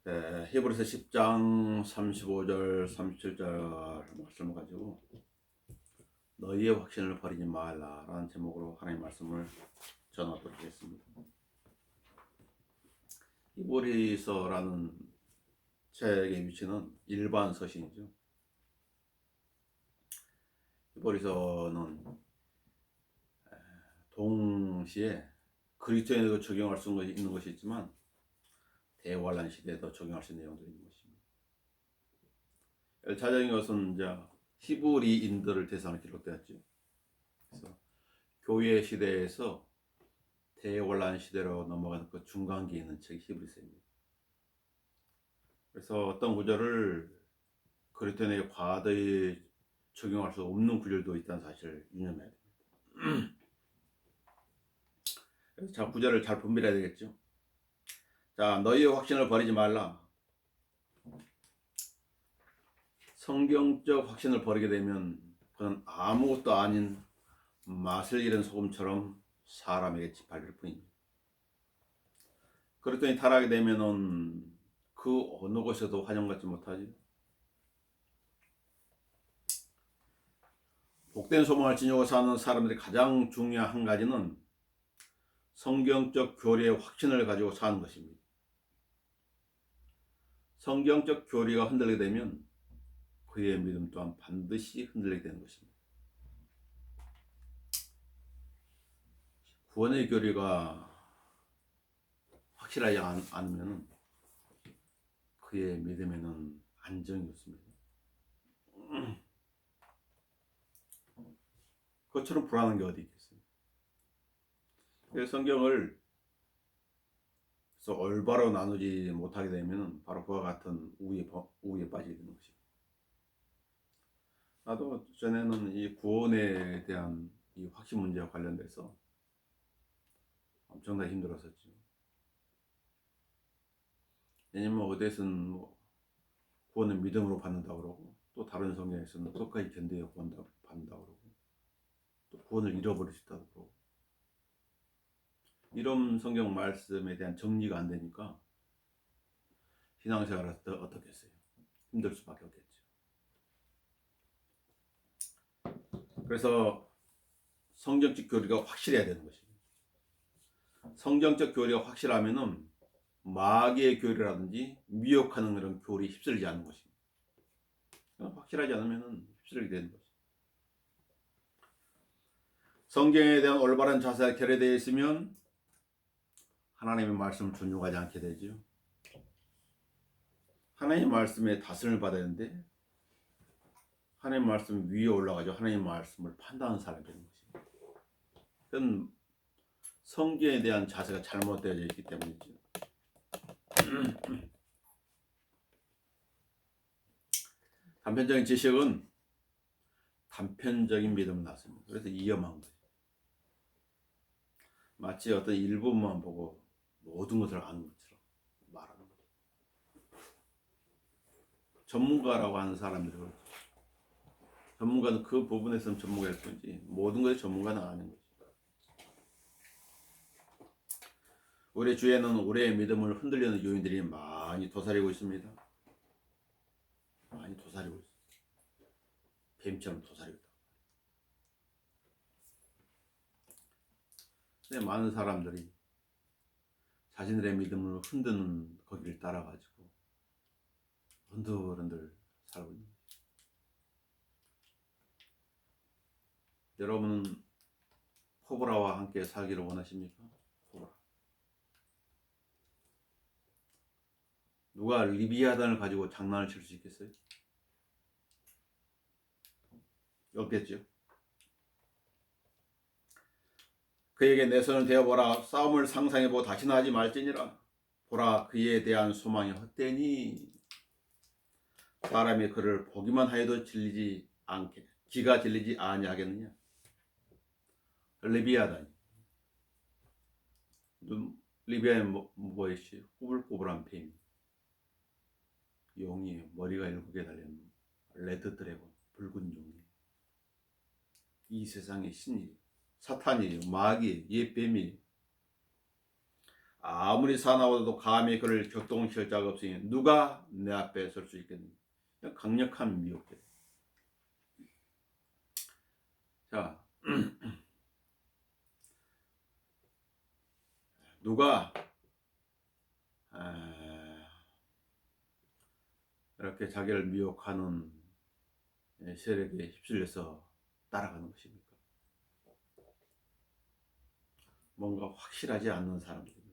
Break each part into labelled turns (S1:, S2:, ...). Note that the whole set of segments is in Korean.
S1: 네, 히브리서 10장 35절 37절 말씀을 가지고 너희의 확신을 버리지 말라라는 제목으로 하나님의 말씀을 전하도록 하겠습니다. 히브리서라는 책의 위치는 일반 서신이죠. 히브리서는 동시에 그리스도인에도 적용할 수 있는 것이 있지만 대환란 시대에도 적용할 수 있는 내용들이 있는 것입니다. 1차적인 것은 이제 히브리인들을 대상으로 기록되었죠. 그래서 교회 시대에서 대환란 시대로 넘어가는 그 중간기에 있는 책이 히브리서입니다. 그래서 어떤 구절을 그리스도인에게 과도히 적용할 수 없는 구절도 있다는 사실을 유념해야 됩니다. 그래서 자, 구절을 잘 분별해야 되겠죠. 자, 너희의 확신을 버리지 말라. 성경적 확신을 버리게 되면 그는 아무것도 아닌 맛을 잃은 소금처럼 사람에게 짓밟힐 뿐입니다. 그랬더니 타락하게 되면은 그 어느 곳에도 환영받지 못하지. 복된 소망을 지니고 사는 사람들이 가장 중요한 한 가지는 성경적 교리의 확신을 가지고 사는 것입니다. 성경적 교리가 흔들리게 되면 그의 믿음 또한 반드시 흔들리게 되는 것입니다. 구원의 교리가 확실하지 않으면 그의 믿음에는 안정이 없습니다. 그것처럼 불안한 게 어디 있겠어요. 그래서 성경을 올바로 나누지 못하게 되면 바로 그와 같은 우위에 빠지게 되는 것입니다. 나도 전에는 이 구원에 대한 이 확신 문제와 관련돼서 엄청나게 힘들었었죠. 왜냐면 어디에서는 구원은 믿음으로 받는다고 그러고 또 다른 성경에서는 끝까지 견뎌야 받는다고 그러고 또 구원을 잃어버릴 수 있다고 그러고 이런 성경 말씀에 대한 정리가 안 되니까 신앙생활을 어떻게 했어요? 힘들 수밖에 없겠죠. 그래서 성경적 교리가 확실해야 되는 것입니다. 성경적 교리가 확실하면은 마귀의 교리라든지 미혹하는 그런 교리에 휩쓸리지 않는 것입니다. 확실하지 않으면 휩쓸리게 되는 것입니다. 성경에 대한 올바른 자세가 결여되어 있으면 하나님의 말씀을 존중하지 않게 되죠. 하나님의 말씀에 다스림을 받아야 하는데 하나님의 말씀 위에 올라가서 하나님의 말씀을 판단하는 사람이 되는 것입니다. 그건 성경에 대한 자세가 잘못되어져 있기 때문이죠. 단편적인 지식은 단편적인 믿음을 낳습니다. 그래서 위험한 거죠. 마치 어떤 일부분만 보고 모든 것을 아는 것처럼 말하는 거죠. 전문가라고 하는 사람들이 그렇죠. 전문가는 그 부분에서는 전문가일 뿐이지 모든 것의 전문가는 아닌 거죠. 우리 주위에는 우리의 믿음을 흔들리는 요인들이 많이 도사리고 있습니다. 많이 도사리고 있어요. 뱀처럼 도사리고 있다. 근데 많은 사람들이 자신들의 믿음을 흔드는 거기를 따라가지고 흔들흔들 살고 있는 거죠. 여러분은 코브라와 함께 살기를 원하십니까? 코브라. 누가 리비아단을 가지고 장난을 칠 수 있겠어요? 없겠죠. 그에게 내 손을 대어보라. 싸움을 상상해보고 다시는 하지 말지니라. 보라, 그에 대한 소망이 헛되니 사람이 그를 보기만 하여도 질리지 않게 기가 질리지 아니하겠느냐. 리비아단. 리비아에 뭐였어요? 꾸불꾸불한 뱀. 용이 머리가 7개 달린 레드 드래곤, 붉은 용이. 이 세상의 신이 사탄이에요. 마귀, 옛 뱀이. 아무리 사나워도 감히 그를 격동시킬 자가 없으니 누가 내 앞에 설 수 있겠느냐. 강력한 미혹죄. 자, 누가 이렇게 자기를 미혹하는 세력에 휩쓸려서 따라가는 것입니까? 뭔가 확실하지 않는 사람들입니다.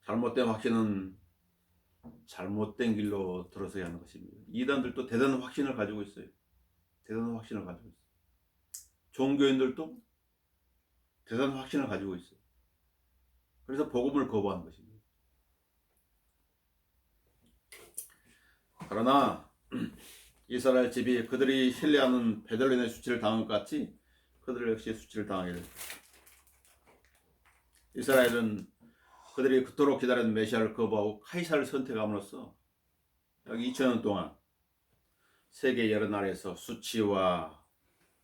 S1: 잘못된 확신은 잘못된 길로 들어서야 하는 것입니다. 이단들도 대단한 확신을 가지고 있어요. 대단한 확신을 가지고 있어요. 종교인들도 대단한 확신을 가지고 있어요. 그래서 복음을 거부하는 것입니다. 그러나 이스라엘 집이 그들이 신뢰하는 베들레헴의 수치를 당한 것 같이 그들 역시 수치를 당하게 됩니다. 이스라엘은 그들이 그토록 기다리는 메시아를 거부하고 카이사를 선택함으로써 약 2000년 동안 세계 여러 나라에서 수치와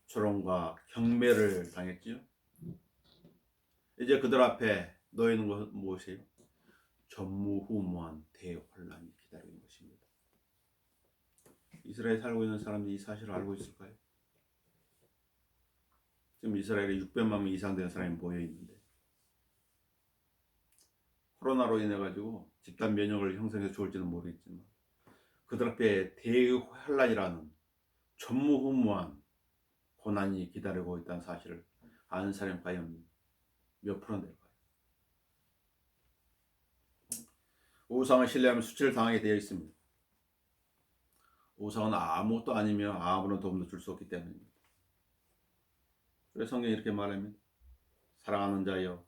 S1: 조롱과 경매를 당했지요. 이제 그들 앞에 놓여 있는 것은 무엇이에요? 전무후무한 대환란이 기다리는 것입니다. 이스라엘에 살고 있는 사람들이 이 사실을 알고 있을까요? 지금 이스라엘에 600만 명 이상 되는 사람이 모여 있는데 코로나로 인해 가지고 집단 면역을 형성해서 좋을지는 모르겠지만 그들 앞에 대환란이라는 전무후무한 고난이 기다리고 있다는 사실을 아는 사람이 과연 몇 프로 될까요? 우상을 신뢰하면 수치를 당하게 되어 있습니다. 우상은 아무것도 아니며 아무런 도움도 줄 수 없기 때문입니다. 그래서 성경이 이렇게 말합니다. 사랑하는 자여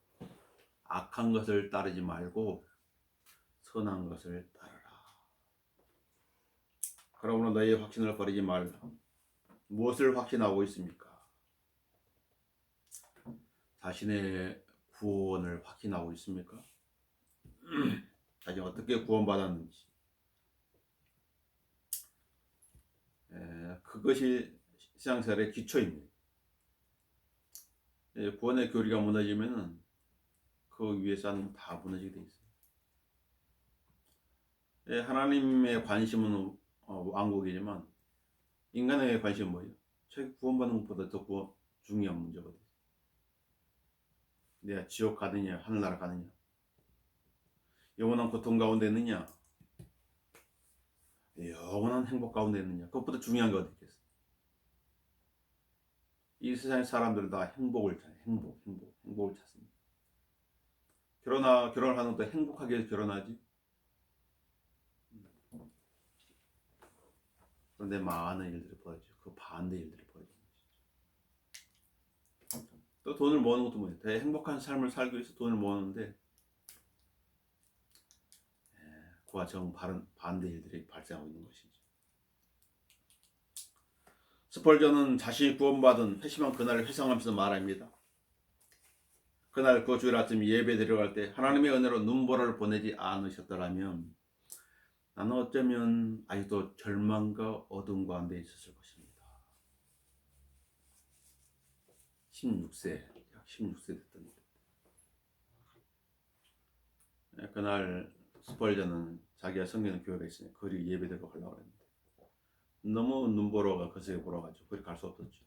S1: 악한 것을 따르지 말고 선한 것을 따르라. 그러므로 너희의 확신을 버리지 말라. 무엇을 확신하고 있습니까? 자신의 구원을 확신하고 있습니까? 자신이 어떻게 구원받았는지. 그것이 신앙생활의 기초입니다. 구원의 교리가 무너지면 그 위에 쌓는 다 무너지게 돼 있어요. 하나님의 관심은 왕국이지만 인간의 관심은 뭐예요? 자기 구원받는 것보다 더 중요한 문제거든요. 내가 지옥 가느냐 하늘나라 가느냐 영원한 고통 가운데 있느냐 영원한 행복 가운데 있느냐 그것보다 중요한 게 어디 있겠어요. 이 세상의 사람들은 다 행복을 찾아요. 행복을 찾습니다. 결혼을 하는 것도 행복하게 해서 결혼하지. 그런데 많은 일들이 벌어지죠. 그 반대 일들이 벌어지는 것이죠. 또 돈을 모으는 것도 뭐예요? 되게 행복한 삶을 살기 위해서 돈을 모으는데 그와 정반대 일들이 발생하고 있는 것이죠. 스펄전은 자신이 구원받은 회심한 그날을 회상하면서 말합니다. 그날 그 주일 아침 예배 드려갈 때 하나님의 은혜로 눈보라를 보내지 않으셨더라면 나는 어쩌면 아직도 절망과 어둠 가운데 있었을 것입니다. 16세 됐던 일. 그날 스펄전은 자기가 섬기는 교회가 있으니 거리 예배대로 가려고 했는데 너무 눈보라가 거세게 불어가지고 거리 갈 수 없었죠.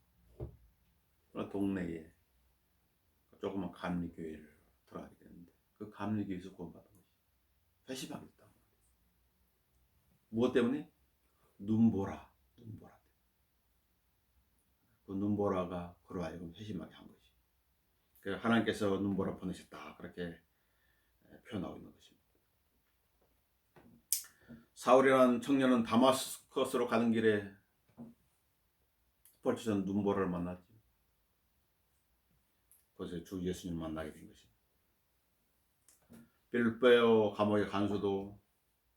S1: 그러나 동네에 조그만 감리교회를 들어가게 되는데 그 감리교회에서 구원받은 것이 회심하게 됐다고 말이에요. 무엇 때문에? 눈보라 때문에. 그 눈보라가 그로 하여금 회심하게 한 것이. 그래서 하나님께서 눈보라 보내셨다 그렇게 표현하고 있는 것입니다. 사울이라는 청년은 다마스커스로 가는 길에 스펄전 눈보라를 만났죠. 그래서 주 예수님 만나게 된 것입니다. 빌립보 감옥의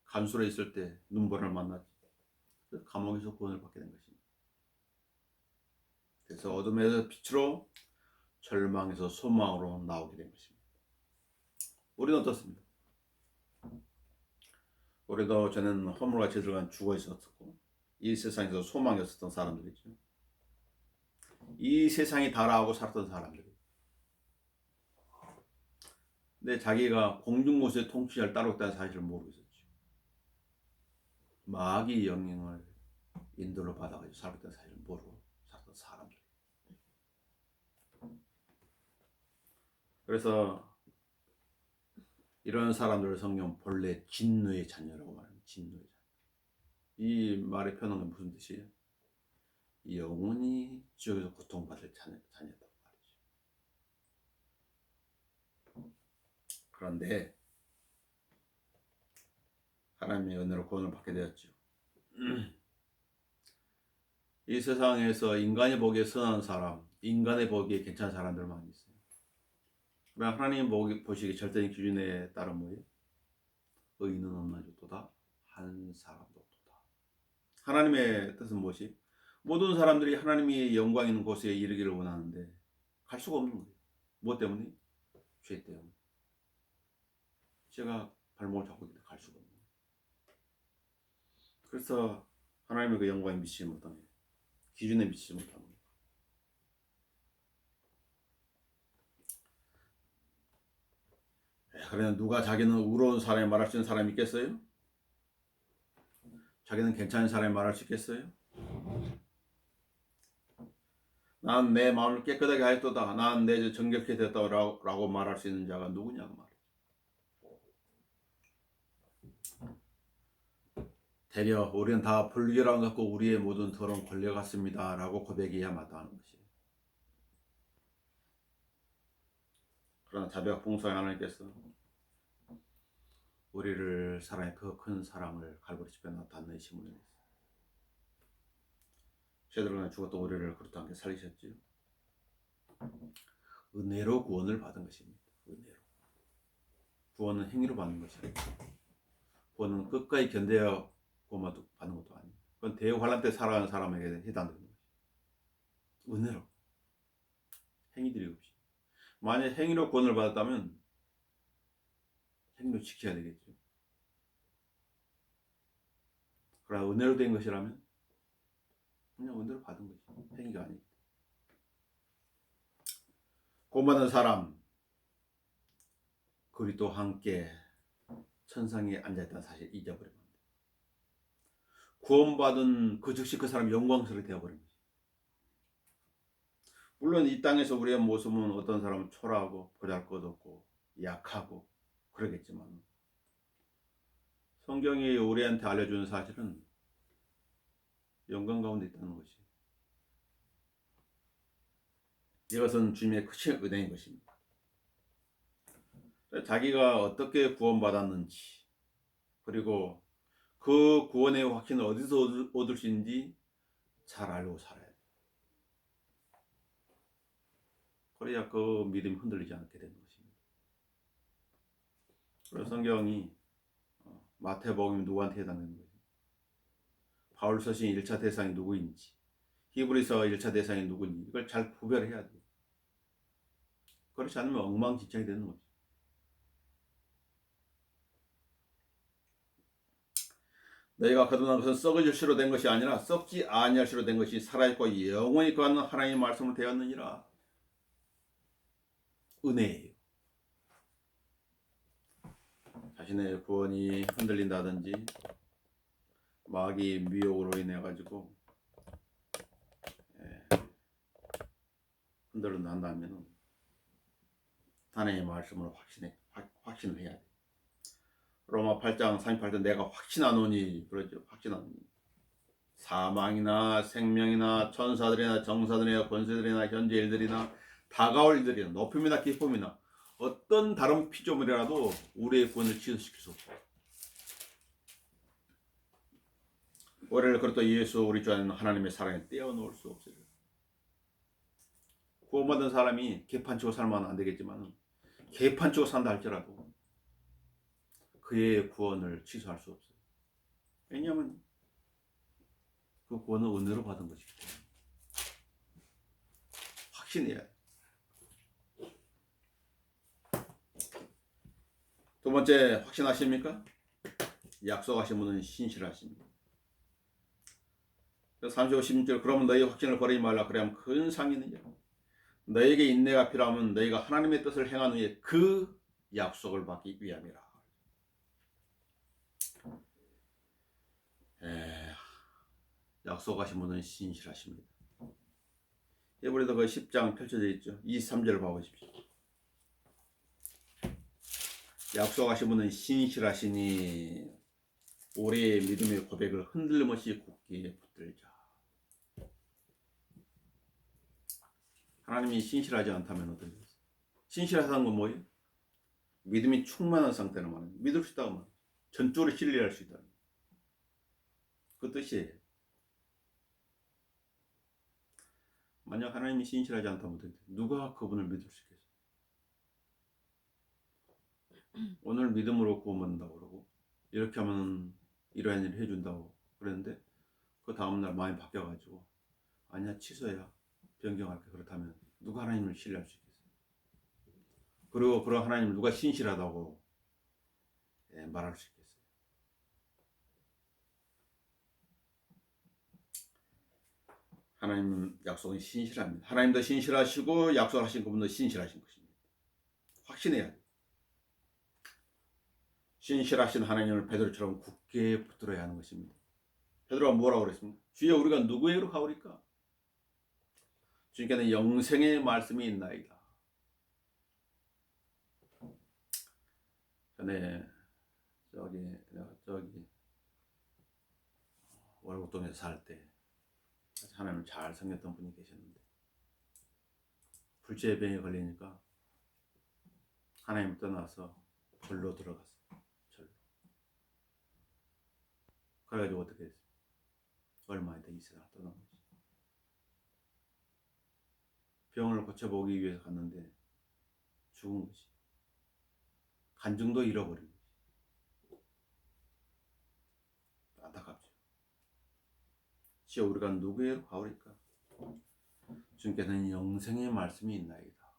S1: 간수로 있을 때 눈보라를 만났죠. 그래서 감옥에서 구원을 받게 된 것입니다. 그래서 어둠에서 빛으로 절망에서 소망으로 나오게 된 것입니다. 우리는 어떻습니까? 우리도 저는 허물같이 들어간 죽어 있었고 이 세상에서 소망이 없었던 사람들이죠. 이 세상이 다라고 살았던 사람들이 근데 자기가 공중무수의 통치자를 따르고 있다는 사실을 모르고 있었죠. 마귀 영향을 인도를 받아가지고 살고 있다는 사실을 모르고 살았던 사람들. 그래서 이런 사람들을 성경 본래 진노의 자녀라고 말합니다. 진노의 자녀. 이 말의 표현은 무슨 뜻이에요? 영원히 지옥에서 고통받을 자녀다고 말이죠. 그런데 하나님의 은혜로 구원을 받게 되었죠. 이 세상에서 인간이 보기에 선한 사람, 인간의 보기에 괜찮은 사람들 많이 있어요. 그러나 하나님 보시기에 절대적인 기준에 따른 뭐예요? 의인은 없나 주도다, 한 사람도 없도다. 하나님의 뜻은 무엇이? 모든 사람들이 하나님이 영광 있는 곳에 이르기를 원하는데 갈 수가 없는 거예요. 무엇 때문에? 죄 때문에. 제가 발목을 잡고 있는데 갈 수가 없는 거예요. 그래서 하나님의 그 영광에 미치지 못하는 거예요. 기준에 미치지 못하는 거예요. 그러면 누가 자기는 의로운 사람이 말할 수 있는 사람이 있겠어요? 자기는 괜찮은 사람이 말할 수 있겠어요? 난 내 마음을 깨끗하게 하였도다. 난 내 정결케 되었다라고 말할 수 있는 자가 누구냐고 말이죠. 대려 우리는 다 불결한 것 같고 우리의 모든 더러운 권력 같습니다 라고 고백해야 마땅한 것이에요. 그러나 자비와 풍성한 하나님께서 우리를 사랑의 그 큰 사랑을 갈보리 집에 나타내심으로 인해서 죄들로 죽었던 우리를 그렇다 함께 살리셨지요. 은혜로 구원을 받은 것입니다. 은혜로. 구원은 행위로 받는 것이 아니고 구원은 끝까지 견뎌야 구원을 받는 것도 아니에요. 그건 대환란 때 살아가는 사람에게 해당되는 것이에요. 은혜로. 행위들이 없이. 만약 행위로 구원을 받았다면 행위로 지켜야 되겠죠. 그러나 은혜로 된 것이라면 그냥 은혜로 받은 것이 행위가 아니에요. 구원받은 사람 그리스도 함께 천상에 앉아있다는 사실을 잊어버리면 안 돼요. 구원받은 그 즉시 그 사람이 영광스럽게 되어버립니다. 물론 이 땅에서 우리의 모습은 어떤 사람은 초라하고 보잘것없고 약하고 그러겠지만 성경이 우리한테 알려주는 사실은 영광 가운데 있다는 것이 이것은 주님의 크신 은혜인 것입니다. 자기가 어떻게 구원받았는지 그리고 그 구원의 확신을 어디서 얻을 수 있는지 잘 알고 살아야 돼요. 그래야 그 믿음이 흔들리지 않게 되는 것입니다. 그래서 성경이 마태복음이 누구한테 해당되는 거죠? 바울 서신 1차 대상이 누구인지 히브리서 1차 대상이 누구인지 이걸 잘 구별해야 돼요. 그렇지 않으면 엉망진창이 되는 거죠. 너희가 거듭난 것은 썩어질 시로 된 것이 아니라 썩지 아니할 시로 된 것이 살아있고 영원히 거하는 하나님의 말씀을 되었느니라. 은혜예요. 자신의 구원이 흔들린다든지 마귀 미혹으로 인해 가지고 흔들린다면 하나님의 말씀으로 확신을 해야 돼. 로마 8장 38절 내가 확신하노니 그러죠. 확신하노니 사망이나 생명이나 천사들이나 정사들이나 권세들이나 현재 일들이나 다가올 일들이나 높음이나 기쁨이나 어떤 다른 피조물이라도 우리의 구원을 취소시킬 수 없다. 우리를 그렇다 예수 우리 주 안에 하나님의 사랑에 떼어놓을 수 없어요. 구원받은 사람이 개판치고 살면 안 되겠지만 개판치고 산다 할지라도 그의 구원을 취소할 수 없어요. 왜냐하면 그 구원은 은혜로 받은 것이기 때문에 확신해야 해요. 두 번째 확신하십니까? 약속하신 분은 신실하십니다. 35, 16절 그러면 너희 확신을 버리지 말라. 그래야면 큰 상이 있느냐. 너에게 인내가 필요하면 너희가 하나님의 뜻을 행한 후에 그 약속을 받기 위함이라. 약속하신 분은 신실하십니다. 에브리서 그 10장 펼쳐져 있죠. 23절을 봐보십시오. 약속하신 분은 신실하시니 올해의 믿음의 고백을 흔들림 없이 굳게 붙들자. 하나님이 신실하지 않다면 어떻게 되겠어요? 신실하다는 건 뭐예요? 믿음이 충만한 상태는 말이에요. 믿을 수 있다고 말이에요. 전적으로 신뢰할 수 있다는 그 뜻이에요. 만약 하나님이 신실하지 않다면 어떻게 돼요? 누가 그분을 믿을 수 있겠어요? 오늘 믿음으로 구원받는다고 그러고 이렇게 하면 이러한 일을 해준다고 그랬는데 그 다음날 마음이 바뀌어가지고 아니야 취소해야 변경할게. 그렇다면 누가 하나님을 신뢰할 수 있겠어요? 그리고 그런 하나님을 누가 신실하다고 말할 수 있겠어요? 하나님 약속은 신실합니다. 하나님도 신실하시고 약속하신 그분도 신실하신 것입니다. 확신해야 돼요. 신실하신 하나님을 베드로처럼 굳게 붙들어야 하는 것입니다. 베드로가 뭐라고 그랬습니까? 주여 우리가 누구에게로 가오리까? 주님께는 영생의 말씀이 있나이다. 전에 저기 월곡동에서 살 때 하나님을 잘 섬겼던 분이 계셨는데 불치병에 걸리니까 하나님을 떠나서 절로 들어갔어요. 절로. 그래가지고 어떻게 했어요? 얼마 있다 이 세상을 떠난 거지. 병을 고쳐보기 위해서 갔는데 죽은 거지. 간증도 잃어버린 거지. 안타깝죠. 주여 우리가 누구에게로 가오리까? 주님께서는 영생의 말씀이 있나이다.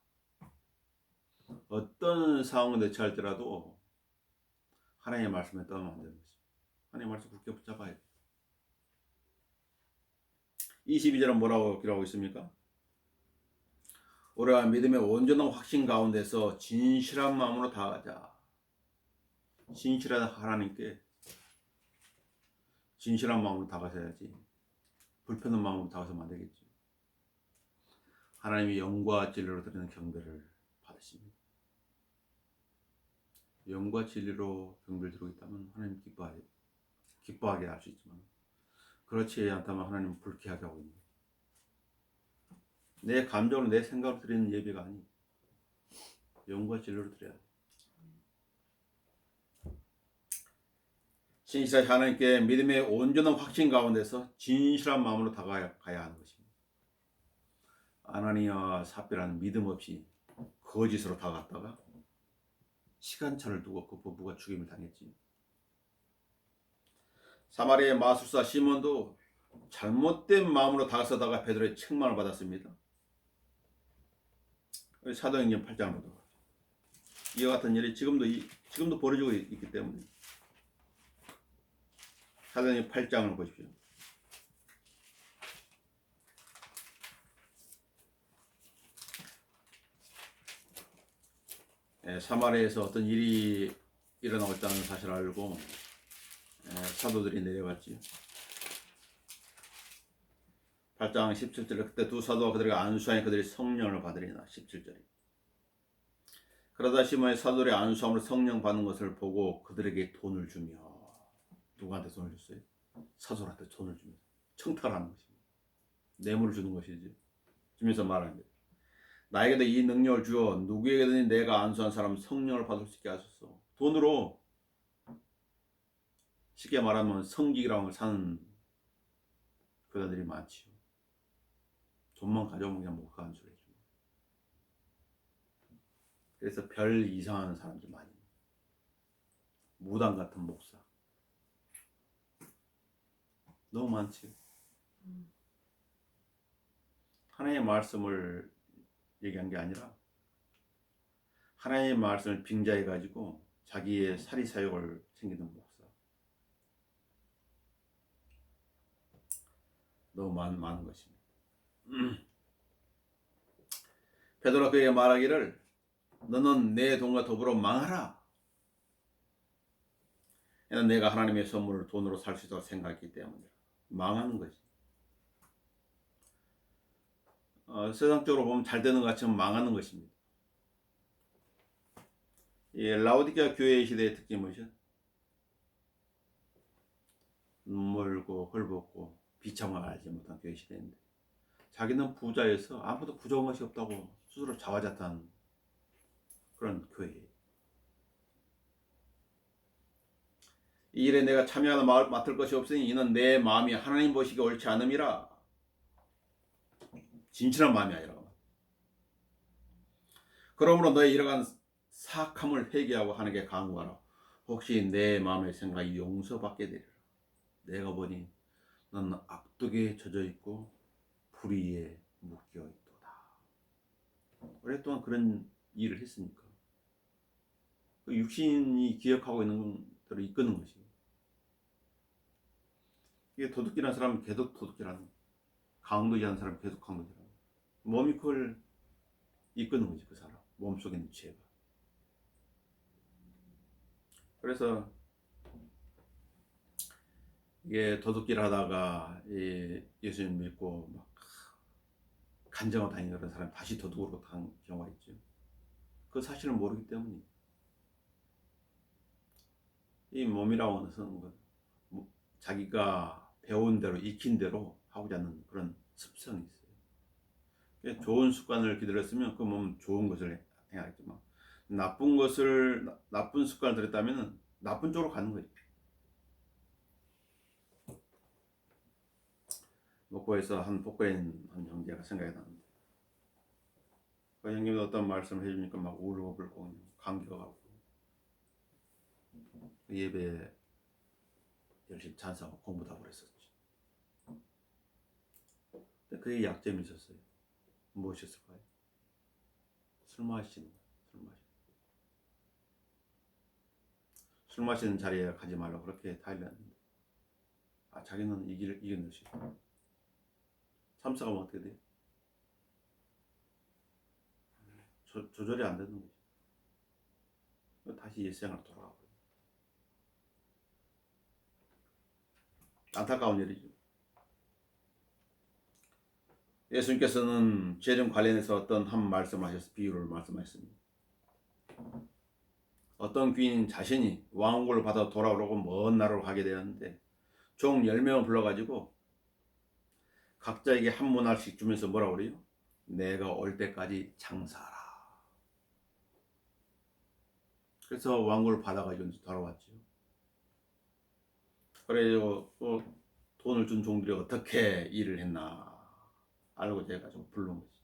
S1: 어떤 상황에 처할지라도 하나님의 말씀에 떠나면 안 되는 것입니다. 하나님의 말씀 굳게 붙잡아야 돼요. 22절은 뭐라고 기록하고 있습니까? 우리가 믿음의 온전한 확신 가운데서 진실한 마음으로 다가가자. 진실한 하나님께 진실한 마음으로 다가서야지. 불편한 마음으로 다가서면 안 되겠죠. 하나님이 영과 진리로 드리는 경배를 받으십니다. 영과 진리로 경배를 드리고 있다면 하나님 기뻐하게 할 수 있지만 그렇지 않다면 하나님은 불쾌하게 하고 있는 거예요. 내 감정으로 내 생각으로 드리는 예배가 아니에요. 영과 진리로 드려야 돼요. 신실하신 하나님께 믿음의 온전한 확신 가운데서 진실한 마음으로 다가가야 하는 것입니다. 아나니아와 삽비라는 믿음 없이 거짓으로 다가갔다가 시간차를 두고 그 부부가 죽임을 당했지. 사마리아의 마술사 시몬도 잘못된 마음으로 다가서다가 베드로의 책망을 받았습니다. 사도행전 8장으로 돌아가죠. 이와 같은 일이 지금도 벌어지고 있기 때문에 사도행전 8장을 보십시오. 사마리아에서 어떤 일이 일어나고 있다는 사실을 알고 사도들이 내려갔지요. 8장 17절에 그때 두 사도와 그들에게 안수하니 그들이 성령을 받으리나. 17절에 그러다 시몬이 사도들의 안수함으로 성령 받는 것을 보고 그들에게 돈을 주며. 누구한테 돈을 줬어요? 사도한테 돈을 주며 청탁하는 것입니다. 뇌물을 주는 것이지. 주면서 말하는 거예요. 나에게도 이 능력을 주어 누구에게든지 내가 안수한 사람 성령을 받을 수 있게 하소서. 돈으로 쉽게 말하면 성직이라는 걸 사는 교단들이 많지요. 돈만 가져오면 그냥 목사 안수를 해주고. 그래서 별 이상한 사람들 많이. 무당 같은 목사. 너무 많지요. 하나님의 말씀을 얘기한 게 아니라 하나님의 말씀을 빙자해 가지고 자기의 사리사욕을 챙기는 목사. 너무 많은 것입니다. 베드로가 그에게 말하기를 너는 내 돈과 더불어 망하라. 내가 하나님의 선물을 돈으로 살 수 있다고 생각했기 때문에 망하는 거지. 세상적으로 보면 잘 되는 것 같지만 망하는 것입니다. 이 라오디게아 교회의 시대의 특징이 뭐죠? 눈멀고 헐벗고 비참함을 알지 못한 교회 시대인데, 자기는 부자여서 아무도 부족한 것이 없다고 스스로 자화자찬하는 그런 교회예요. 이 일에 내가 참여하는 마을 맡을 것이 없으니 이는 내 마음이 하나님 보시기에 옳지 않음이라. 진실한 마음이 아니라. 그러므로 너의 이러한 사악함을 회개하고 하나님께 간구하라. 혹시 내 마음의 생각이 용서받게 되리라. 내가 보니 너는 악독에 젖어 있고 불의에 묶여 있도다. 오랫동안 그런 일을 했으니까 그 육신이 기억하고 있는 대로 이끄는 것이. 이게 도둑질하는 사람은 계속 도둑질하는, 강도질하는 사람은 계속 강도질하는, 몸이 그걸 이끄는 거지. 그 사람 몸속에 있는 죄가. 그래서 이게 도둑질하다가 예수님 믿고 막 간정을 다니는 그런 사람이 다시 도둑으로 간 경우가 있죠. 그 사실을 모르기 때문에. 이 몸이라고 하는 것은 자기가 배운 대로 익힌 대로 하고자 하는 그런 습성이 있어요. 좋은 습관을 기들였으면 그 몸은 좋은 것을 행하겠지만, 나쁜 습관을 들였다면 나쁜 쪽으로 가는 거죠. 목포에서 복고에 있는 한 형제가 생각이 나는데, 그 형님이 어떤 말씀을 해주니까 막 울고불고 감기가 가고 예배에 열심히 찬성하고 공부도 하고 그랬었지. 근데 그게 약점이 있었어요. 무엇이었을까요? 술 마시는 거예요. 술 마시는 자리에 가지 말라고 그렇게 타일렀는데, 자기는 이겨낼 수 있다. 참사가면 어떻게 돼요? 조절이 안 되는 거지. 다시 옛생활로 돌아가고. 안타까운 일이죠. 예수님께서는 재림 관련해서 어떤 한 말씀을 하셔서 비유를 말씀하셨습니다. 어떤 귀인 자신이 왕국을 받아 돌아오려고 먼 나라로 가게 되었는데, 종 10명을 불러가지고 각자에게 한 문화씩 주면서 뭐라고 그래요? 내가 올 때까지 장사하라. 그래서 왕국을 받아가지고 돌아왔죠. 그래서 돈을 준 종들이 어떻게 일을 했나 알고 제가 좀 부른 거지.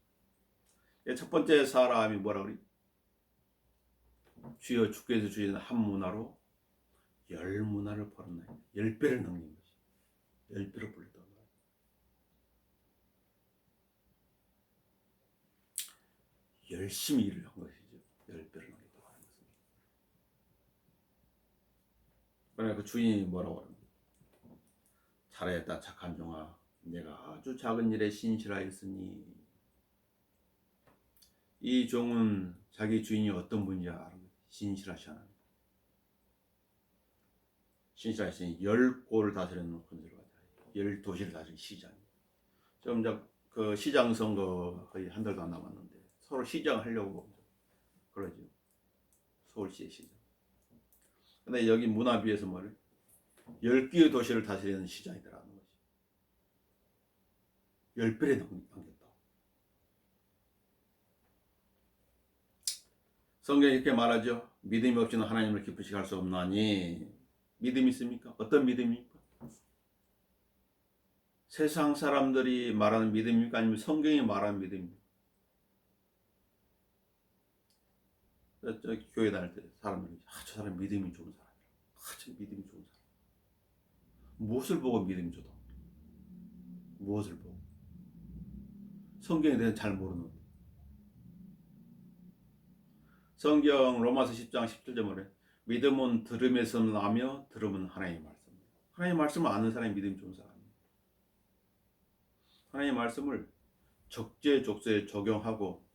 S1: 첫 번째 사람이 뭐라 그래? 주여 주께서 주신 한 문화로 10문화를 벌었나요? 10배를 넘긴 거지. 10배를 벌렸단 말이야. 열심히 일을 한 것이죠. 10배를 넘겼다고 하는 것은. 그러니까 그 주인이 뭐라고 하는 거야? 잘했다 착한 종아, 내가 아주 작은 일에 신실하였으니. 이 종은 자기 주인이 어떤 분인지 아는 거야. 신실하시는. 신실하시니 10골을 다스리는 권세를 가지고 10도시를 다스리는 시장. 지금 이제 그 시장 선거 거의 한 달도 안 남았는데 서로 시장 하려고 그러죠. 서울시의 시장. 근데 여기 문화비에서 뭐를 10개의 도시를 다스리는 시장이더라는 거지. 10배에 넘겼다. 성경이 이렇게 말하죠. 믿음이 없이는 하나님을 기쁘시게 할 수 없나니. 믿음이 있습니까? 어떤 믿음입니까? 세상 사람들이 말하는 믿음입니까? 아니면 성경이 말하는 믿음입니까? 저 교회 다닐 때 사람들이 저 사람 믿음이 좋은 사람이라. 저 믿음이 좋은 사람. 무엇을 보고 믿음이 좋다? 무엇을 보고? 성경에 대해서 잘 모르는. 성경 로마서 10장 17절 뭐래? 믿음은 들음에서 나며 들음은 하나님의 말씀. 하나님의 말씀을 아는 사람이 믿음이 좋은 사람이에요. 하나님의 말씀을 적재적소에 적용하고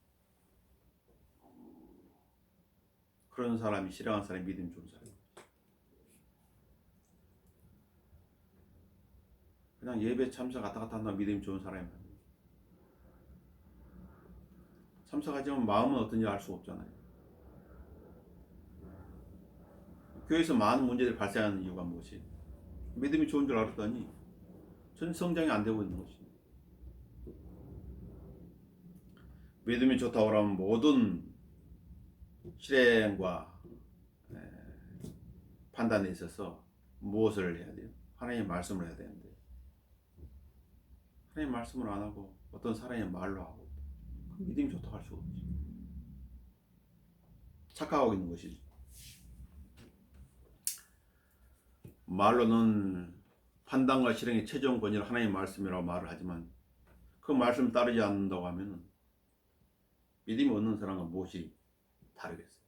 S1: 그런 사람이 신앙한 사람이 믿음이 좋은 사람이에요. 그냥 예배 참석 갔다 갔다 한다고 믿음이 좋은 사람이 아니에요. 참석하지만 마음은 어떤지 알 수 없잖아요. 교회에서 많은 문제들이 발생하는 이유가 무엇이에요? 믿음이 좋은 줄 알았더니 전 성장이 안 되고 있는 것입니다. 믿음이 좋다고 하면 모든 실행과 판단에 있어서 무엇을 해야 돼요? 하나님의 말씀을 해야 되는데 하나님의 말씀을 안 하고 어떤 사람의 말로 하고 믿음이 좋다고 할 수가 없지. 착각하고 있는 것이지. 말로는 판단과 실행의 최종 권위를 하나님의 말씀이라고 말을 하지만 그 말씀을 따르지 않는다고 하면 믿음이 없는 사람과 무엇이 다르겠어요?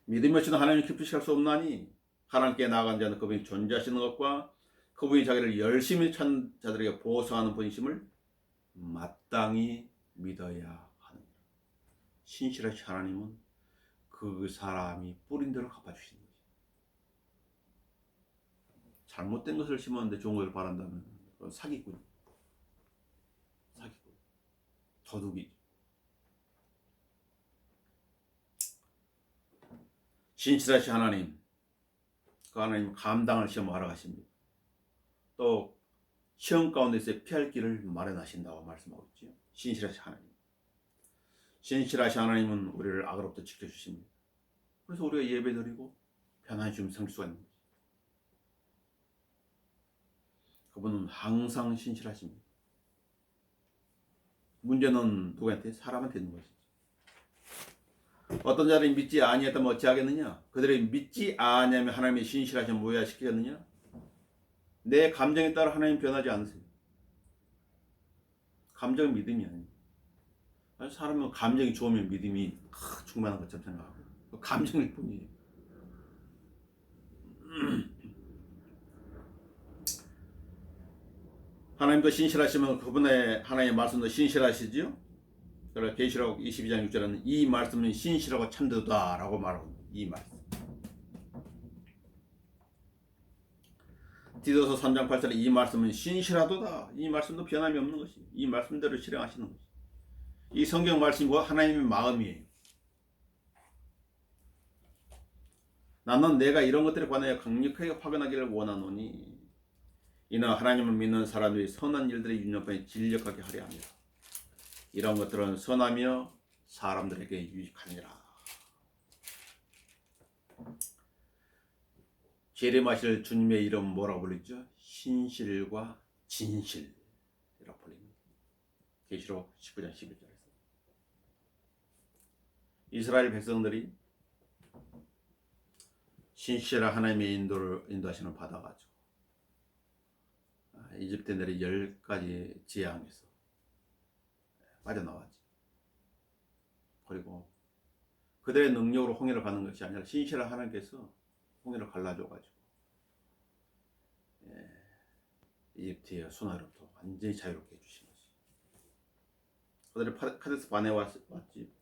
S1: 믿음이 없이는 하나님을 기쁘시게 할 수 없나니 하나님께 나아간 자는 그분이 존재하시는 것과 그분이 자기를 열심히 찾는 자들에게 보상하는 분이심을 마땅히 믿어야 하느니라. 신실하신 하나님은 그 사람이 뿌린 대로 갚아주시는 거지. 잘못된 것을 심었는데 좋은 것을 바란다면 그건 사기꾼, 도둑이지. 신실하신 하나님, 그 하나님 감당할 시험을 하러 가십니다. 또 시험 가운데서 피할 길을 마련하신다고 말씀하고 있죠. 신실하신 하나님. 신실하신 하나님은 우리를 악으로부터 지켜주십니다. 그래서 우리가 예배드리고 편안히 좀 살 수가 있는 거죠. 그분은 항상 신실하십니다. 문제는 누구한테? 사람한테 있는 것이죠. 어떤 자들이 믿지 아니했다면 어찌하겠느냐? 그들이 믿지 아니하면 하나님의 신실하심을 무효시키겠느냐? 내 감정에 따라 하나님 변하지 않으세요. 감정은 믿음이 아니에요. 사람은 감정이 좋으면 믿음이 충만한 것처럼 생각하고 감정일 뿐이에요. 하나님도 신실하시면 그분의 하나님의 말씀도 신실하시지요. 그래서 계시록 22장 6절에는 이 말씀은 신실하고 참되다라고 말하고 이 말씀. 디도서 3장 8절에 이 말씀은 신실하도다. 이 말씀도 변함이 없는 것이. 이 말씀대로 실행하시는 것이. 이 성경 말씀이 하나님의 마음이에요. 나는 내가 이런 것들에 관하여 강력하게 확언하기를 원하노니 이는 하나님을 믿는 사람들이 선한 일들의 윤영권에 진력하게 하려 합니다. 이런 것들은 선하며 사람들에게 유익하니라. 재림하실 주님의 이름 뭐라고 불리죠? 신실과 진실이라고 불립니다. 계시록 19장 11절에서 이스라엘 백성들이 신실한 하나님의 인도하시는 받아가지고 이집트 내리 10가지 재앙에서 빠져나왔지. 그리고 그들의 능력으로 홍해를 가는 것이 아니라 신실한 하나님께서 홍해를 갈라줘가지고 이집트의 손아로부터 완전히 자유롭게 해주신 것이. 그들이 카데스 바네에 왔지.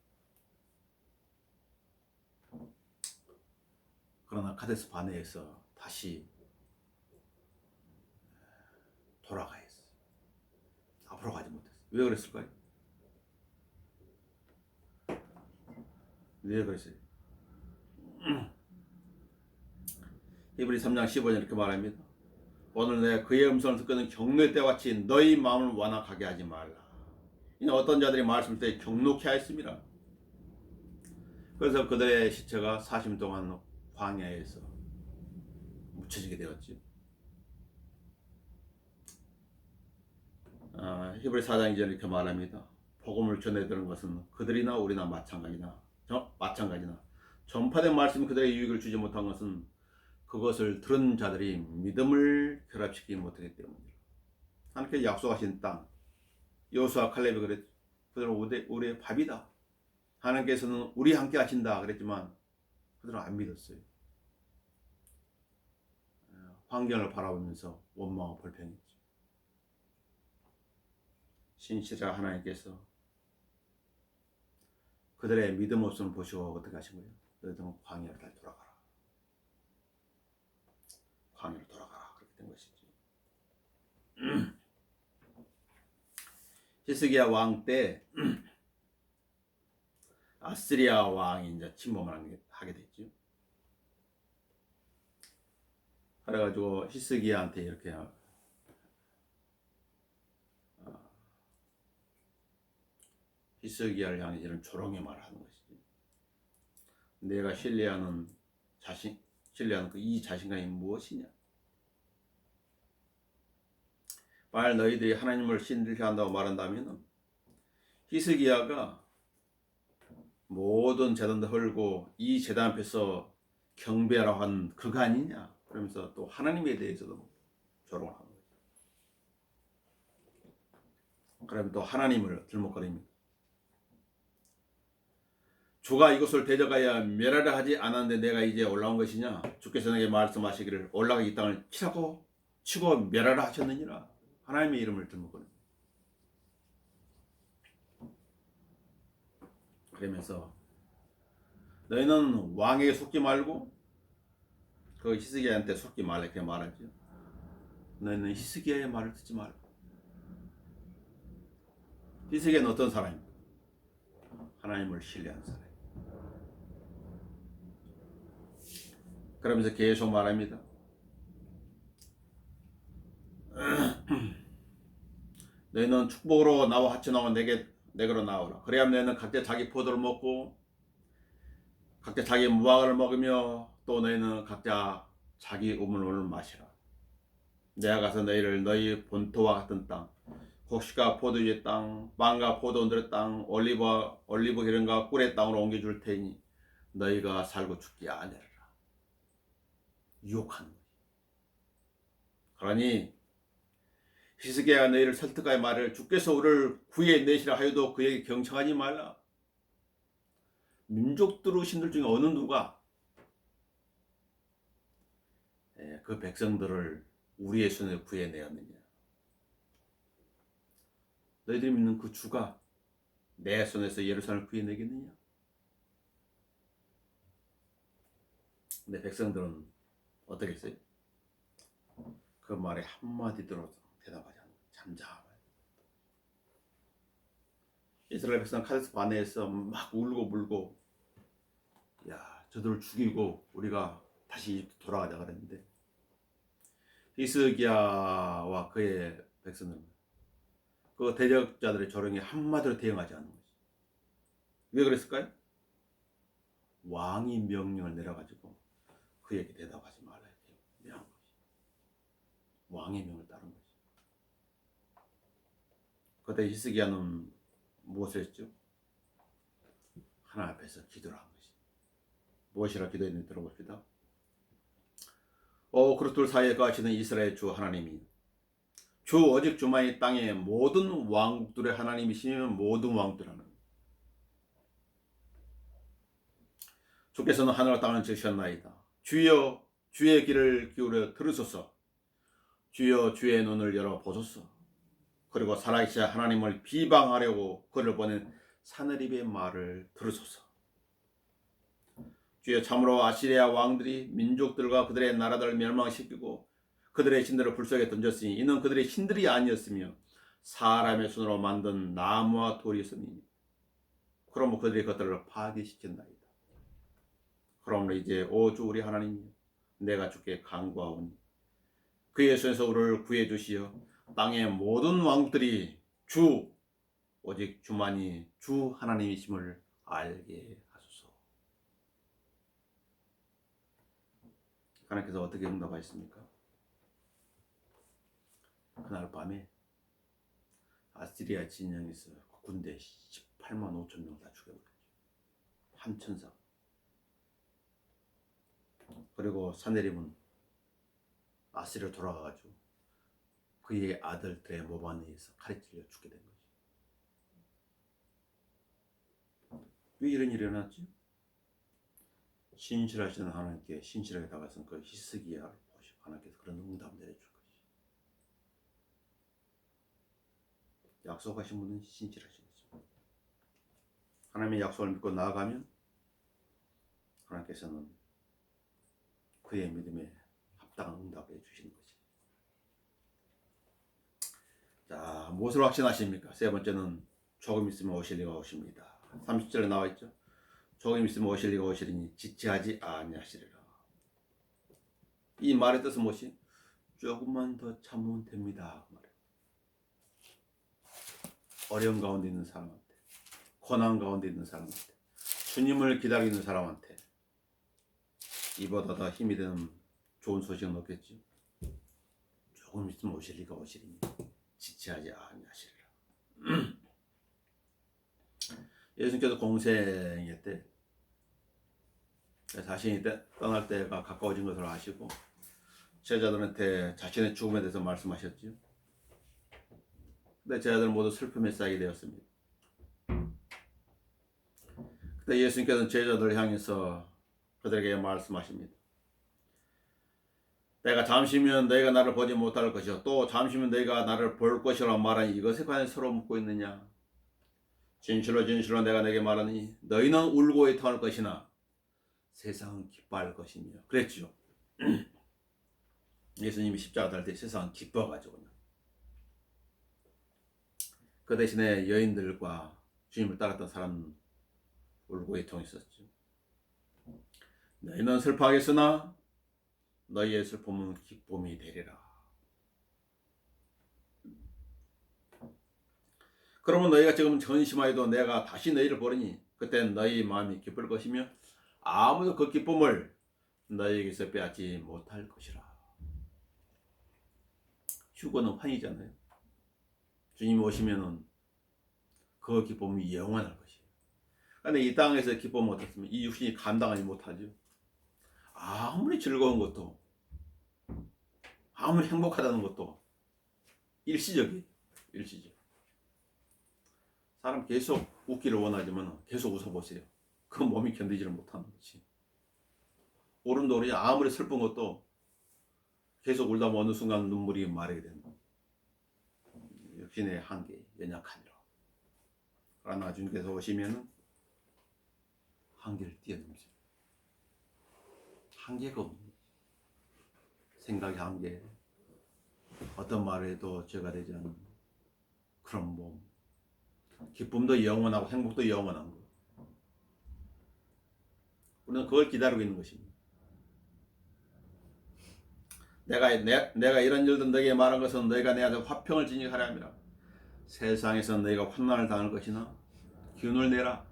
S1: 그러나 카데스 바네에서 다시 돌아가야 했어. 앞으로 가지 못했어. 왜 그랬을까요? 왜 그랬어요? 히브리 3장 15절 이렇게 말합니다. 오늘 내가 그의 음성을 듣고는 경노의 때와 같이 너희 마음을 완악하게 하지 말라. 이는 어떤 자들이 말씀을 때 경노케 하였습니다. 그래서 그들의 시체가 40년 동안 광야에서 묻혀지게 되었지. 히브리 4장 2절 이렇게 말합니다. 복음을 전해드리는 것은 그들이나 우리나 마찬가지나 전파된 말씀이 그들에게 유익을 주지 못한 것은 그것을 들은 자들이 믿음을 결합시키지 못하기 때문이다. 하나님께서 약속하신 땅, 여호수아 칼렙이 그랬죠. 그들은 우리의 밥이다. 하나님께서는 우리 함께 하신다 그랬지만 그들은 안 믿었어요. 환경을 바라보면서 원망하고 불평했죠. 신실한 하나님께서 그들의 믿음 없음을 보시고 어떻게 하신 거예요? 너희들은 광야로 다시 돌아가라. 광야로 돌아가라. 그렇게 된 것이지. 히스기야 왕 때 아스리아 왕이 이제 침범을 하게 됐죠. 그래가지고 히스기야한테 이렇게 히스기야를 향해 이런 조롱의 말을 하는 것이지. 내가 신뢰하는 그 이 자신감이 무엇이냐? 만약 너희들이 하나님을 신뢰한다고 말한다면 히스기야가 모든 제단도 헐고 이 제단 앞에서 경배하라고 한 그거 아니냐? 그러면서 또 하나님에 대해서도 조롱을 하는 거죠. 그러면 또 하나님을 들먹거립니다. 주가 이곳을 대적하여 멸하려 하지 않았는데 내가 이제 올라온 것이냐? 주께서 내게 말씀하시기를 올라가 이 땅을 치고 멸하라 하셨느니라. 하나님의 이름을 들먹거립니다. 그러면서 너희는 왕에게 속지 말고 그 히스기야한테 속지 말라 이렇게 말하죠. 너희는 히스기야의 말을 듣지 말고. 히스기야는 어떤 사람입니까? 하나님을 신뢰한 사람. 그러면서 계속 말합니다. 너희는 축복으로 나와 같이 나와 내게로 나오라. 그래야 너희는 각자 자기 포도를 먹고 각자 자기 무화과를 먹으며 또 너희는 각자 자기 우물물을 마시라. 내가 가서 너희를 너희 본토와 같은 땅, 곡식과 포도주의 땅, 빵과 포도원들의 땅, 올리브 기름과 꿀의 땅으로 옮겨줄 테니 너희가 살고 죽지 아니하리라. 유혹하는 거지. 그러니 히스기야가 너희를 설득하여 말을 주께서 우리를 구해내시라 하여도 그에게 경청하지 말라. 민족들의 신들 중에 어느 누가 그 백성들을 우리의 손에 구해내었느냐? 너희들이 믿는 그 주가 내 손에서 예루살렘을 구해내겠느냐? 근데 백성들은 어떻게 했어요? 그 말에 한마디도 대답하지 않고 잠잠해. 이스라엘 백성 카데스 바네에서 막 울고 불고, 야, 저들을 죽이고 우리가 다시 이집트 돌아가자 그랬는데 히스기야와 그의 백성들은 그 대적자들의 조롱에 한마디로 대응하지 않는 거지. 왜 그랬을까요? 왕이 명령을 내려가지고 그에게 대답하지 말라 이렇게 명한 거지. 왕의 명을 따른 거지. 그때 히스기야는 무엇을 했죠? 하나님 앞에서 기도를 한 것이. 무엇이라 기도했는지 들어봅시다. 그릇들 사이에 거하시는 이스라엘 주 하나님이 주 오직 주만이 땅의 모든 왕국들의 하나님이시면 모든 왕국들 하나님. 주께서는 하늘과 땅을 지으셨나이다. 주여 주의 귀를 기울여 들으소서. 주여 주의 눈을 열어 보소서. 그리고 살아계신 하나님을 비방하려고 그를 보낸 사내립의 말을 들으소서. 주여 참으로 아시리아 왕들이 민족들과 그들의 나라들을 멸망시키고 그들의 신들을 불속에 던졌으니 이는 그들의 신들이 아니었으며 사람의 손으로 만든 나무와 돌이었으니 그러므로 그들이 그들을 파괴시켰나이다. 그러므로 이제 오 주 우리 하나님이여 내가 주께 간구하오니 그의 손에서 우리를 구해 주시어 땅의 모든 왕들이 주 오직 주만이 주 하나님이심을 알게 하소서. 하나님께서 어떻게 응답하셨습니까? 그날 밤에 아시리아 진영에서 군대 18만 5천 명 다 죽여버렸죠. 한 천사. 그리고 사내립은 아시리아로 돌아가가지고 그의 아들들의 모반에 의해서 칼에 찔려 죽게 된 거지. 왜 이런 일이 일어났지? 신실하시는 하나님께 신실하게 다가선 그 히스기야를 보시고 하나님께서 그런 응답을 내려줄 것이. 약속하신 분은 신실하신 거죠. 하나님의 약속을 믿고 나아가면 하나님께서는 그의 믿음에 합당한 응답을 해주시는 거지. 자, 무엇을 확신하십니까? 세 번째는 조금 있으면 오실 이가 오십니다. 30절에 나와 있죠. 조금 있으면 오실 이가 오시리니 지체하지 아니하시리라. 이 말의 뜻은 무엇이? 조금만 더 참으면 됩니다. 어려운 가운데 있는 사람한테, 고난 가운데 있는 사람한테, 주님을 기다리는 사람한테 이보다 더 힘이 되는 좋은 소식은 없겠죠. 조금 있으면 오실 이가 오시리니 지체하지 아니하시리라. 예수님께서 공생의 때 자신이 떠날 때가 가까워진 것을 아시고 제자들한테 자신의 죽음에 대해서 말씀하셨죠. 근데 제자들은 모두 슬픔에 쌓이게 되었습니다. 그때 예수님께서는 제자들을 향해서 그들에게 말씀하십니다. 내가 잠시면 너희가 나를 보지 못할 것이요 또 잠시면 너희가 나를 볼 것이라고 말하니 이것에 관해 서로 묻고 있느냐. 진실로 진실로 내가 내게 말하니 너희는 울고 애통할 것이나 세상은 기뻐할 것이며 그랬죠. 예수님이 십자가 달 때 세상은 기뻐가지고 그 대신에 여인들과 주님을 따랐던 사람은 울고 애통했었죠. 너희는 슬퍼하겠으나 너희의 슬픔은 기쁨이 되리라. 그러면 너희가 지금 전심하여도 내가 다시 너희를 보리니 그땐 너희 마음이 기쁠 것이며 아무도 그 기쁨을 너희에게서 빼앗지 못할 것이라. 휴거는 환희잖아요. 주님이 오시면은 그 기쁨이 영원할 것이에요. 그런데 이 땅에서 기쁨은 어떻습니까? 이 육신이 감당하지 못하죠. 아무리 즐거운 것도 아무리 행복하다는 것도 일시적이에요. 일시적. 사람 계속 웃기를 원하지만 계속 웃어보세요. 그 몸이 견디지를 못하는 거지. 오른도리 아무리 슬픈 것도 계속 울다 보면 어느 순간 눈물이 마르게 된다. 육신의 한계, 연약하니라. 그러나 주님께서 오시면은 한계를 뛰어넘으세요. 한계가 없는 생각의 한계, 어떤 말을 해도 죄가 되지 않는 그런 몸, 기쁨도 영원하고 행복도 영원한 것. 우리는 그걸 기다리고 있는 것입니다. 내가 이런 일들 너에게 말한 것은 너희가 내 아들 화평을 진익하려 함이라. 세상에서 너희가 환난을 당할 것이나 기운을 내라.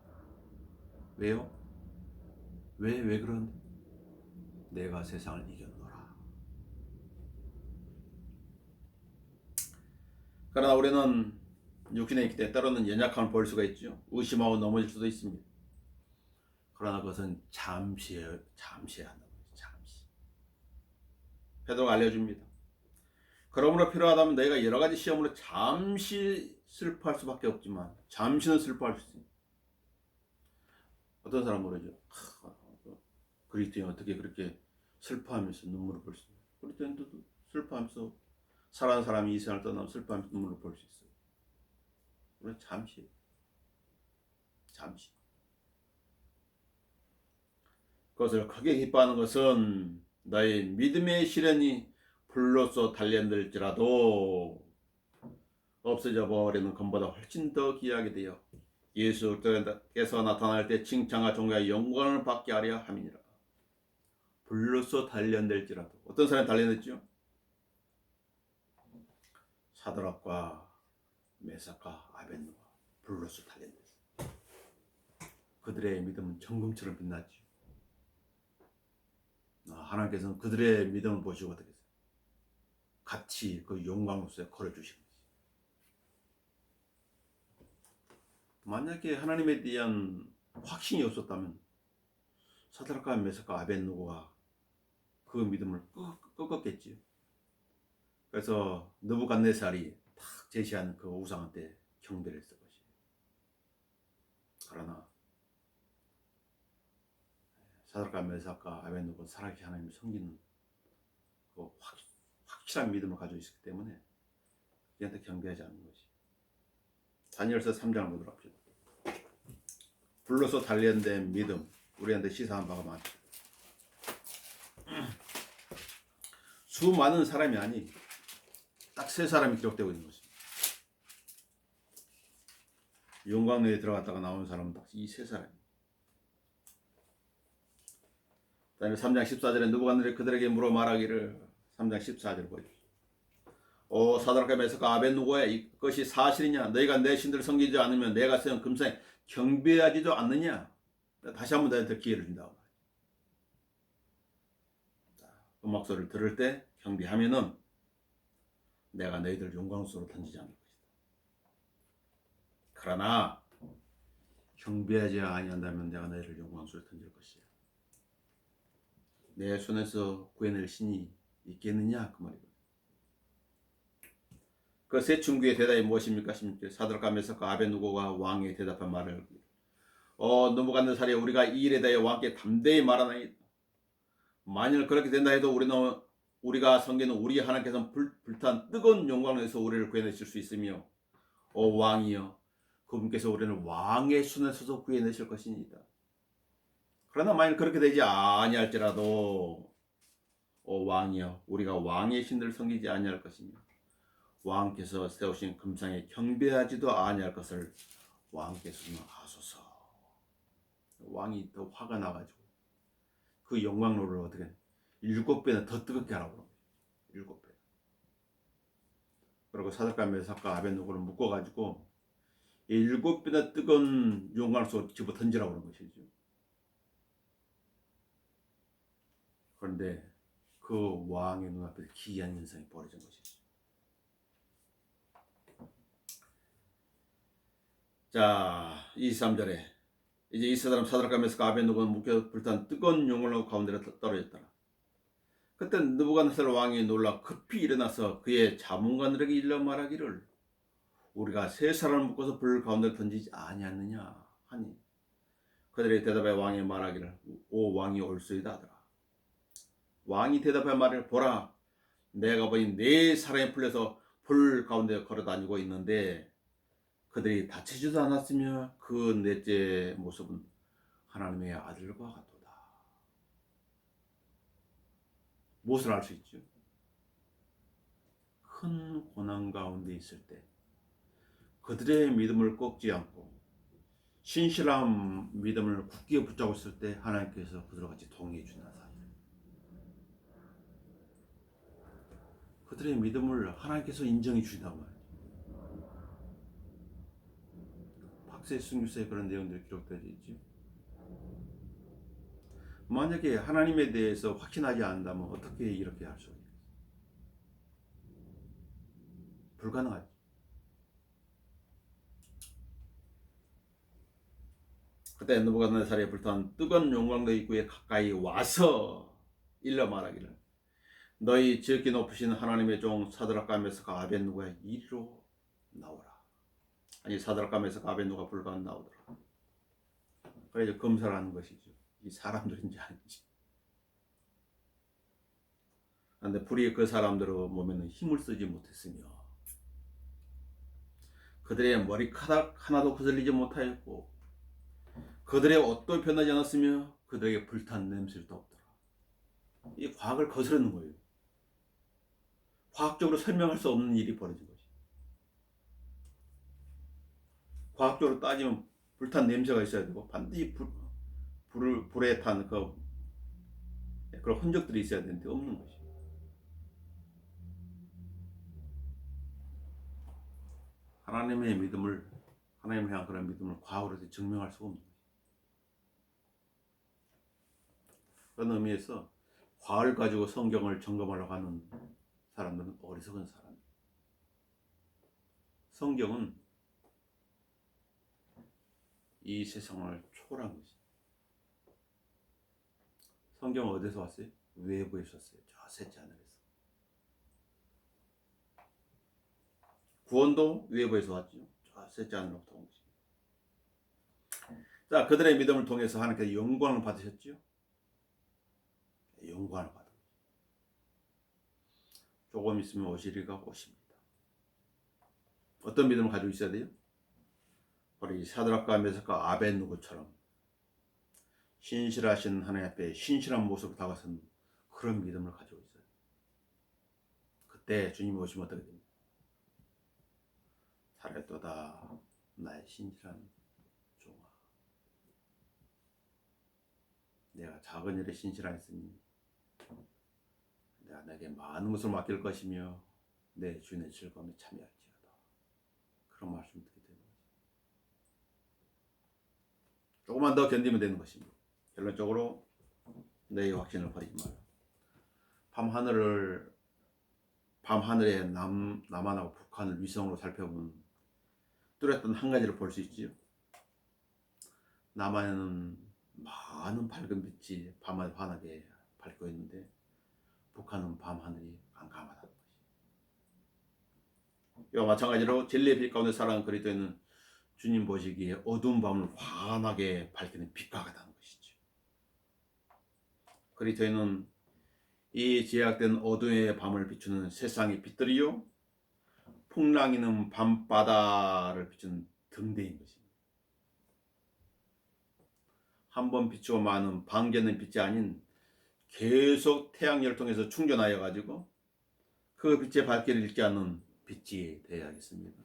S1: 왜요? 왜 그런데? 내가 세상을 이겼노라. 그러나 우리는 육신에 있기 때문에 때로는 연약함을 볼 수가 있죠. 의심하고 넘어질 수도 있습니다. 그러나 그것은 잠시해야 한다는 거죠. 잠시. 베드로가 알려줍니다. 그러므로 필요하다면 너희가 여러 가지 시험으로 잠시 슬퍼할 수밖에 없지만 잠시는 슬퍼할 수 있어요. 어떤 사람은 그러죠. 그리스도인이 어떻게 그렇게 슬퍼하면서 눈물을 볼 수 있어요. 그리스도인도 슬퍼하면서 사랑하는 사람이 이 세상을 떠나면 슬퍼하면서 눈물을 볼 수 있어요. 그건 잠시. 그것을 크게 기뻐하는 것은 너의 믿음의 시련이 불로써 단련될지라도 없어져 버리는 것보다 훨씬 더 귀하게 되어 예수께서 나타날 때 칭찬과 존귀와 영광을 받게 하려 함이니라. 불로써 단련될지라도 어떤 사람이 단련됐죠? 사드락과 메삭과 아벳노가 불로써 단련됐어요. 그들의 믿음은 정금처럼 빛났죠. 하나님께서는 그들의 믿음을 보시고 어떻게 했어요? 같이 그 영광으로서 걸어주신 거지. 만약에 하나님에 대한 확신이 없었다면 사드락과 메삭과 아벳노고가 그 믿음을 꺾었겠지요. 그래서 느부갓네살이 탁 제시하는 그 우상한테 경배를 했을 것이에요. 그러나 사드락과 메삭과 아벳노고는 살아계신 하나님을 섬기는 그 확실한 믿음을 가지고 있었기 때문에 그한테 경배하지 않는 것이. 다니엘서 3장을 보도록 합시다. 불로서 단련된 믿음, 우리한테 시사한 바가 많다. 수많은 사람이 아니 딱 세 사람이 기록되고 있는 것입니다. 용광로에 들어갔다가 나오는 사람은 딱 이 세 사람입니다. 다음에 3장 14절에 느부갓네살이 그들에게 물어 말하기를 3장 14절 보십시오. 오 사드락과 메삭과 아벳느고야 이것이 사실이냐? 너희가 내 신들을 섬기지 않으면 내가 쓰는 금상에 경배하지도 않느냐? 다시 한번 너희한테 기회를 준다. 음악 소리를 들을 때 경배하면은 내가 너희들 용광수로 던지지 않을 것이다. 그러나 경배하지 아니한다면 내가 너희를 용광수로 던질 것이야. 내 손에서 구해낼 신이 있겠느냐 그 말이거든. 그 세 친구의 대답이 무엇입니까? 16절 사드락과 메삭과 아벳느고가 왕에 대답한 말을 느부갓네살이 우리가 이 일에 대해 왕께 담대히 말하나이다. 만일 그렇게 된다 해도 우리가 섬기는 우리 하나님께서는 불탄 뜨거운 영광에서 우리를 구해내실 수 있으며 왕이여 그분께서 우리는 왕의 손에서도 구해내실 것이니이다. 그러나 만일 그렇게 되지 아니할지라도 왕이여 우리가 왕의 신들을 섬기지 아니할 것이며 왕께서 세우신 금상에 경배하지도 아니할 것을 왕께서는 하소서. 왕이 더 화가 나가지고 그 영광로를 어떻게 7배나 더 뜨겁게 하라고 합니다. 7배. 그리고 사드락과 메삭과 아벳느고를 묶어가지고 7배나 뜨거운 용광로 속으로 집어 던지라고 그런 것이죠. 그런데 그 왕의 눈앞에 기이한 현상이 벌어진 것이죠. 자, 23절에 이제 이 사람 사드락과 메삭과 아벳느고는 묶여 불탄 뜨거운 용광로 가운데로 떨어졌더라. 그때 느부갓네살 왕이 놀라 급히 일어나서 그의 자문관들에게 일러 말하기를 우리가 세 사람을 묶어서 불 가운데 던지지 아니하느냐 하니 그들의 대답에 왕이 말하기를 오 왕이 옳소이다 하더라. 왕이 대답해 말하기를 보라 내가 보니 네 사람이 풀려서 불 가운데 걸어다니고 있는데 그들이 다치지도 않았으며 그 넷째 모습은 하나님의 아들과 같도다. 무엇을 알 수 있죠? 큰 고난 가운데 있을 때 그들의 믿음을 꺾지 않고 신실한 믿음을 굳게 붙잡고 있을 때 하나님께서 그들과 같이 동의해 주는 사람. 그들의 믿음을 하나님께서 인정해 주신단 말이에요. 박세 순교서에 그런 내용들이 기록되어 있죠. 만약에 하나님에 대해서 확신하지 않는다면 어떻게 이렇게 할 수 있어요? 불가능하죠. 그때 느부갓네살이 불탄 뜨거운 용광로 입구에 가까이 와서 일러 말하기를 너희 지극히 높으신 하나님의 종 사드락과 메삭과 아벳느고가 이리로 나오라. 아니 사드락과 메삭과 아벳느고가 불 가운데 나오더라. 그래서 검사를 하는 것이죠. 이 사람들인지 아닌지. 그런데 불이 그 사람들의 몸에는 힘을 쓰지 못했으며 그들의 머리카락 하나도 거슬리지 못하였고 그들의 옷도 변하지 않았으며 그들에게 불탄 냄새도 없더라. 이 과학을 거스르는 거예요. 과학적으로 설명할 수 없는 일이 벌어진 것이. 과학적으로 따지면 불탄 냄새가 있어야 되고 반드시 불에 탄 그런 흔적들이 있어야 되는데 없는 것이. 하나님의 믿음을 하나님을 향한 그런 믿음을 과학으로 증명할 수가 없는 것이. 그런 의미에서 과학을 가지고 성경을 점검하려고 하는 사람들은 어리석은 사람. 성경은 이 세상을 초월한 것이. 성경은 어디서 왔어요? 외부에서 왔어요. 저 셋째 하늘에서. 구원도 외부에서 왔죠. 저 셋째 하늘로부터 온 것이. 자, 그들의 믿음을 통해서 하나님께서 영광을 받으셨죠. 영광을 받은 것이. 조금 있으면 오시리가 오십니다. 어떤 믿음을 가지고 있어야 돼요? 바로 이 사드락과 메삭과 아벳느고처럼 신실하신 하나님 앞에 신실한 모습으로 다가선 그런 믿음을 가지고 있어요. 그때 주님이 오시면 어떻게 됩니까? 살았도다 나의 신실한 종아, 내가 작은 일에 신실하였으니 내가 내게 많은 것을 맡길 것이며 내 주인의 즐거움에 참여할지어다. 그런 말씀 듣게 되는 거죠. 조금만 더 견디면 되는 것입니다. 결론적으로 내 확신을 버리지 마라. 밤하늘에 남한하고 북한을 위성으로 살펴보면 뚜렷한 한 가지를 볼 수 있지요. 남한에는 많은 밝은 빛이 밤하늘 환하게 밝고 있는데 북한은 밤하늘이 깜깜하다는 것이. 이와 마찬가지로 진리의 빛 가운데 살아가는 그리스도인은 주님 보시기에 어두운 밤을 환하게 밝히는 빛과 같다는 것이죠. 그리스도인은 이 제약된 어둠의 밤을 비추는 세상의 빛들이요, 풍랑이는 밤바다를 비추는 등대인 것입니다. 한 번 비추고 마는 방전된 빛이 아닌 계속 태양열을 통해서 충전하여 가지고 그 빛의 밝기를 잃지 않는 빛이 되어야겠습니다.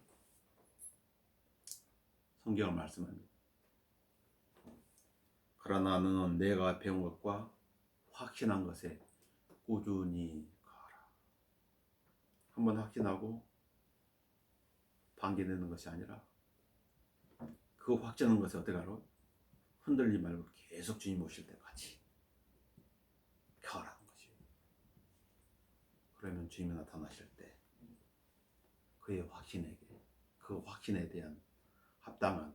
S1: 성경을 말씀합니다. 그러나 너는 내가 배운 것과 확신한 것에 꾸준히 가라. 한번 확신하고 방기되는 것이 아니라 그 확신한 것에 어떻게 하라? 흔들리지 말고 계속 주님 오실 때까지 켜라는 것이에요. 그러면 주님이 나타나실 때 그의 확신에게 그 확신에 대한 합당한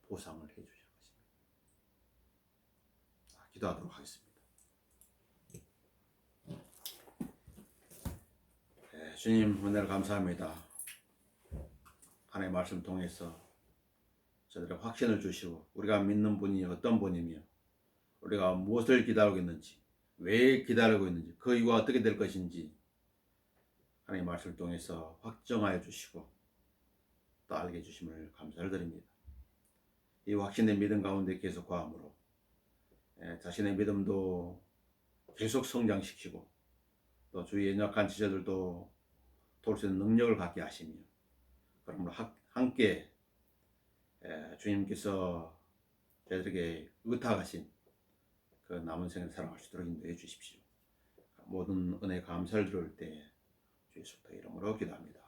S1: 보상을 해주실 것입니다. 기도하도록 하겠습니다. 네, 주님 은혜를 감사합니다. 하나님의 말씀 통해서 저들의 확신을 주시고 우리가 믿는 분이 어떤 분이며 우리가 무엇을 기다리고 있는지, 왜 기다리고 있는지, 그 이유가 어떻게 될 것인지 하나님의 말씀을 통해서 확정하여 주시고 또 알게 해주심을 감사를 드립니다. 이 확신의 믿음 가운데 계속 거함으로 자신의 믿음도 계속 성장시키고 또 주위의 연약한 지체들도 도울 수 있는 능력을 갖게 하시며, 그러므로 함께 주님께서 저희들에게 의탁하신 그 남은 생을 살아갈 수 있도록 인도해 주십시오. 모든 은혜 감사를 드릴 때 주 예수 그리스도의 이름으로 기도합니다.